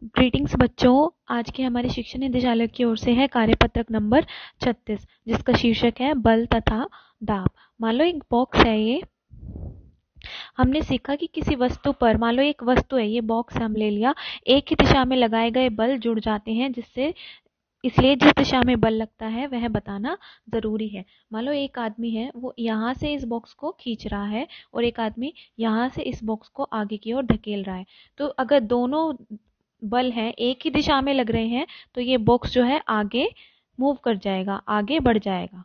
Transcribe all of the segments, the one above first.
Greetings बच्चों, आज के हमारे शिक्षा निदेशालय की ओर से है कार्यपत्रक नंबर 36, जिसका शीर्षक है बल तथा दाब। मान लो एक बॉक्स है, ये हमने सीखा कि किसी वस्तु पर, मान लो एक वस्तु है, ये बॉक्स हम ले लिया, एक ही दिशा में लगाए गए बल जुड़ जाते हैं, जिससे इसलिए जिस दिशा में बल लगता है वह बताना जरूरी है। मान लो एक आदमी है, वो यहाँ से इस बॉक्स को खींच रहा है और एक आदमी यहाँ से इस बॉक्स को आगे की ओर धकेल रहा है। तो अगर दोनों बल हैं, एक ही दिशा में लग रहे हैं, तो ये बॉक्स जो है आगे मूव कर जाएगा, आगे बढ़ जाएगा।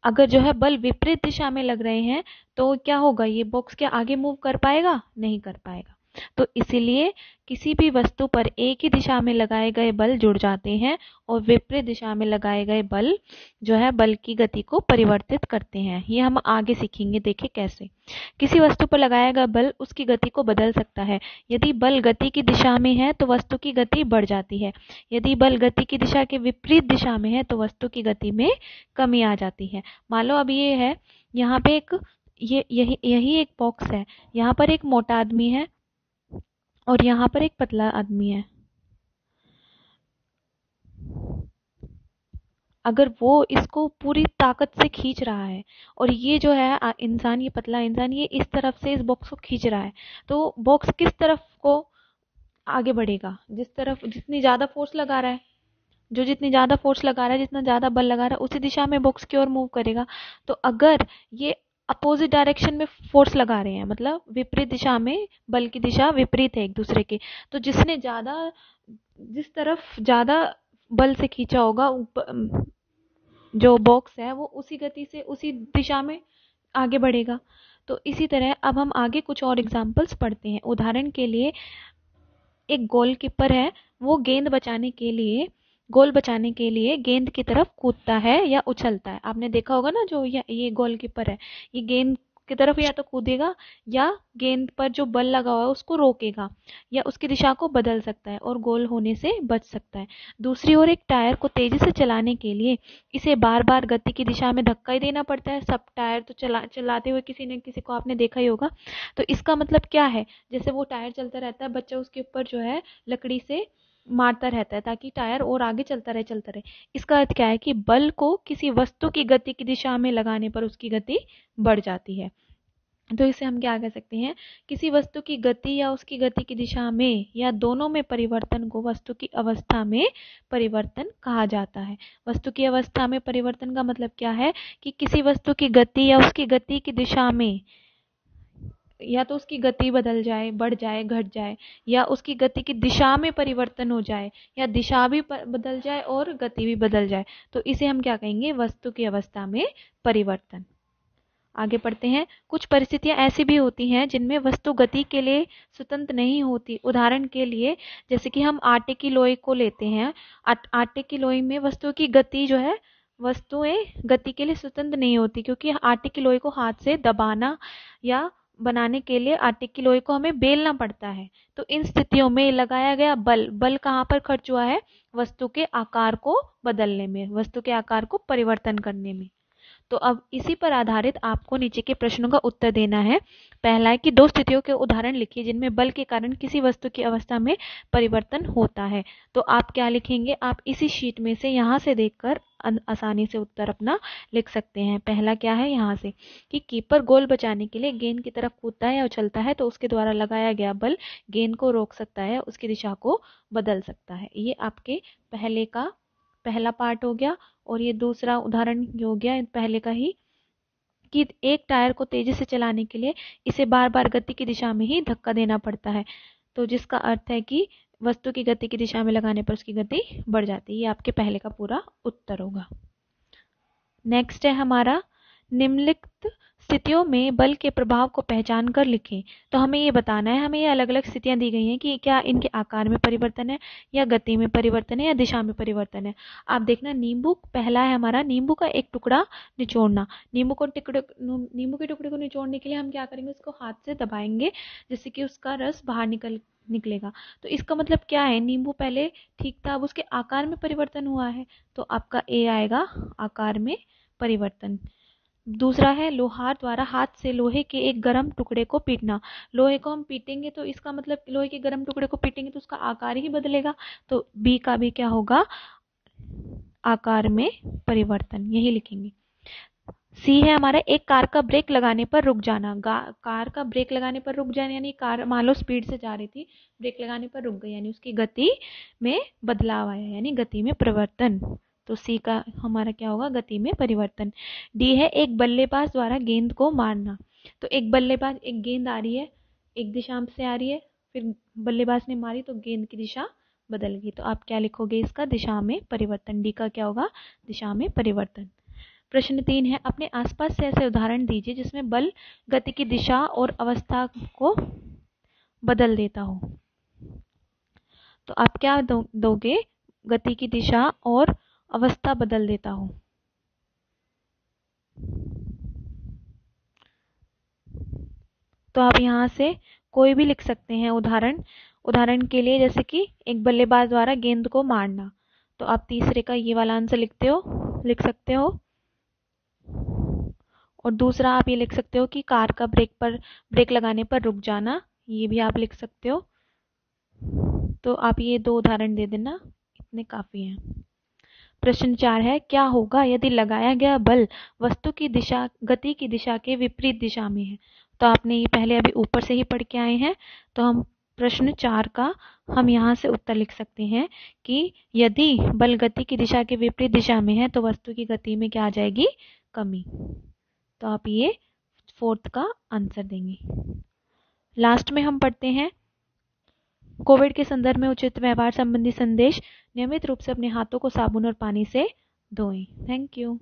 अगर जो है बल विपरीत दिशा में लग रहे हैं तो क्या होगा, ये बॉक्स क्या आगे मूव कर पाएगा? नहीं कर पाएगा। तो इसीलिए किसी भी वस्तु पर एक ही दिशा में लगाए गए बल जुड़ जाते हैं और विपरीत दिशा में लगाए गए बल जो है बल की गति को परिवर्तित करते हैं। ये हम आगे सीखेंगे, देखें कैसे। किसी वस्तु पर लगाया गया बल उसकी गति को बदल सकता है। यदि बल गति की दिशा में है तो वस्तु की गति बढ़ जाती है। यदि बल गति की दिशा के विपरीत दिशा में है तो वस्तु की गति में कमी आ जाती है। मान लो अब ये है, यहाँ पे एक यही एक बॉक्स है, यहाँ पर एक मोटा आदमी है और यहाँ पर एक पतला आदमी है। अगर वो इसको पूरी ताकत से खींच रहा है और ये जो है इंसान, ये पतला इंसान, ये इस तरफ से इस बॉक्स को खींच रहा है, तो बॉक्स किस तरफ को आगे बढ़ेगा? जिस तरफ जितनी ज्यादा फोर्स लगा रहा है, जो जितनी ज्यादा फोर्स लगा रहा है, जितना ज्यादा बल लगा रहा है, उसी दिशा में बॉक्स की ओर मूव करेगा। तो अगर ये अपोजिट डायरेक्शन में फोर्स लगा रहे हैं, मतलब विपरीत दिशा में, बल की दिशा विपरीत है एक दूसरे के, तो जिसने ज्यादा, जिस तरफ ज्यादा बल से खींचा होगा जो बॉक्स है, वो उसी गति से उसी दिशा में आगे बढ़ेगा। तो इसी तरह अब हम आगे कुछ और एग्जांपल्स पढ़ते हैं। उदाहरण के लिए एक गोलकीपर है, वो गोल बचाने के लिए गेंद की तरफ कूदता है या उछलता है। आपने देखा होगा ना, जो ये गोलकीपर है, ये गेंद की तरफ या तो कूदेगा या गेंद पर जो बल लगा हुआ है उसको रोकेगा या उसकी दिशा को बदल सकता है और गोल होने से बच सकता है। दूसरी ओर एक टायर को तेजी से चलाने के लिए इसे बार बार गति की दिशा में धक्का ही देना पड़ता है। सब टायर तो चलाते हुए किसी न किसी को आपने देखा ही होगा। तो इसका मतलब क्या है, जैसे वो टायर चलता रहता है, बच्चा उसके ऊपर जो है लकड़ी से मारता रहता है ताकि टायर और आगे चलता रहे। इसका अर्थ क्या है कि बल को किसी वस्तु की गति की दिशा में लगाने पर उसकी गति बढ़ जाती है। तो इसे हम क्या कह सकते हैं, किसी वस्तु की गति या उसकी गति की दिशा में या दोनों में परिवर्तन को वस्तु की अवस्था में परिवर्तन कहा जाता है। वस्तु की अवस्था में परिवर्तन का मतलब क्या है कि किसी वस्तु की गति या उसकी गति की दिशा में या तो उसकी गति बदल जाए, बढ़ जाए, घट जाए, या उसकी गति की दिशा में परिवर्तन हो जाए, या दिशा भी बदल जाए और गति भी बदल जाए, तो इसे हम क्या कहेंगे, वस्तु की अवस्था में परिवर्तन। आगे पढ़ते हैं। कुछ परिस्थितियां ऐसी भी होती हैं जिनमें वस्तु गति के लिए स्वतंत्र नहीं होती। उदाहरण के लिए जैसे कि हम आटे की लोई को लेते हैं। आटे की लोई में वस्तु की गति जो है, वस्तुएं गति के लिए स्वतंत्र नहीं होती, क्योंकि आटे की लोई को हाथ से दबाना या बनाने के लिए आटे की लोई को हमें बेलना पड़ता है। तो इन स्थितियों में लगाया गया बल कहाँ पर खर्च हुआ है? वस्तु के आकार को बदलने में, वस्तु के आकार को परिवर्तन करने में। तो अब इसी पर आधारित आपको नीचे के प्रश्नों का उत्तर देना है। पहला है कि दो स्थितियों के उदाहरण लिखिए जिनमें बल के कारण किसी वस्तु की अवस्था में परिवर्तन होता है। तो आप क्या लिखेंगे, आप इसी शीट में से यहाँ से देखकर आसानी से उत्तर अपना लिख सकते हैं। पहला क्या है, यहाँ से कि कीपर गोल बचाने के लिए गेंद की तरफ कूदता है या उछलता है तो उसके द्वारा लगाया गया बल गेंद को रोक सकता है, उसकी दिशा को बदल सकता है। ये आपके पहला पार्ट हो गया। और ये दूसरा उदाहरण हो गया पहले का ही, कि एक टायर को तेजी से चलाने के लिए इसे बार बार गति की दिशा में ही धक्का देना पड़ता है, तो जिसका अर्थ है कि वस्तु की गति की दिशा में लगाने पर उसकी गति बढ़ जाती है। ये आपके पहले का पूरा उत्तर होगा। नेक्स्ट है हमारा, निम्नलिखित स्थितियों में बल के प्रभाव को पहचान कर लिखें। तो हमें ये बताना है, हमें ये अलग अलग स्थितियां दी गई हैं कि क्या इनके आकार में परिवर्तन है या गति में परिवर्तन है या दिशा में परिवर्तन है। आप देखना, नींबू पहला है हमारा, नींबू का एक टुकड़ा निचोड़ना। नींबू के टुकड़े को निचोड़ने के लिए हम क्या करेंगे, उसको हाथ से दबाएंगे जिससे कि उसका रस बाहर निकलेगा। तो इसका मतलब क्या है, नींबू पहले ठीक था, अब उसके आकार में परिवर्तन हुआ है, तो आपका ए आएगा, आकार में परिवर्तन। दूसरा है लोहार द्वारा हाथ से लोहे के एक गर्म टुकड़े को पीटना। लोहे को हम पीटेंगे तो इसका मतलब लोहे के गर्म टुकड़े को पीटेंगे तो उसका आकार ही बदलेगा, तो बी का भी क्या होगा, आकार में परिवर्तन, यही लिखेंगे। सी है हमारा एक कार का ब्रेक लगाने पर रुक जाना। कार का ब्रेक लगाने पर रुक जाना यानी कार मान लो स्पीड से जा रही थी, ब्रेक लगाने पर रुक गई यानी उसकी गति में बदलाव आया, यानी गति में परिवर्तन। तो सी का हमारा क्या होगा, गति में परिवर्तन। डी है एक बल्लेबाज द्वारा गेंद को मारना। तो एक बल्लेबाज, एक गेंद आ रही है, एक दिशा से आ रही है, फिर बल्लेबाज ने मारी तो गेंद की दिशा बदल गई, तो आप क्या लिखोगे, इसका दिशा में परिवर्तन। डी का क्या होगा, दिशा में परिवर्तन। प्रश्न 3 है अपने आसपास से ऐसे उदाहरण दीजिए जिसमें बल गति की दिशा और अवस्था को बदल देता हो। तो आप क्या दोगे, गति की दिशा और अवस्था बदल देता हो। तो आप यहाँ से कोई भी लिख सकते हैं उदाहरण। उदाहरण के लिए जैसे कि एक बल्लेबाज द्वारा गेंद को मारना, तो आप तीसरे का ये वाला आंसर लिख सकते हो। और दूसरा आप ये लिख सकते हो कि कार का ब्रेक लगाने पर रुक जाना, ये भी आप लिख सकते हो। तो आप ये 2 उदाहरण दे देना, इतने काफी हैं। प्रश्न 4 है क्या होगा यदि लगाया गया बल वस्तु की दिशा, गति की दिशा के विपरीत दिशा में है। तो आपने ये पहले अभी ऊपर से ही पढ़ के आए हैं, तो हम प्रश्न 4 का हम यहाँ से उत्तर लिख सकते हैं कि यदि बल गति की दिशा के विपरीत दिशा में है तो वस्तु की गति में क्या आ जाएगी, कमी। तो आप ये 4th का आंसर देंगे। लास्ट में हम पढ़ते हैं कोविड के संदर्भ में उचित व्यवहार संबंधी संदेश। नियमित रूप से अपने हाथों को साबुन और पानी से धोएं। Thank you.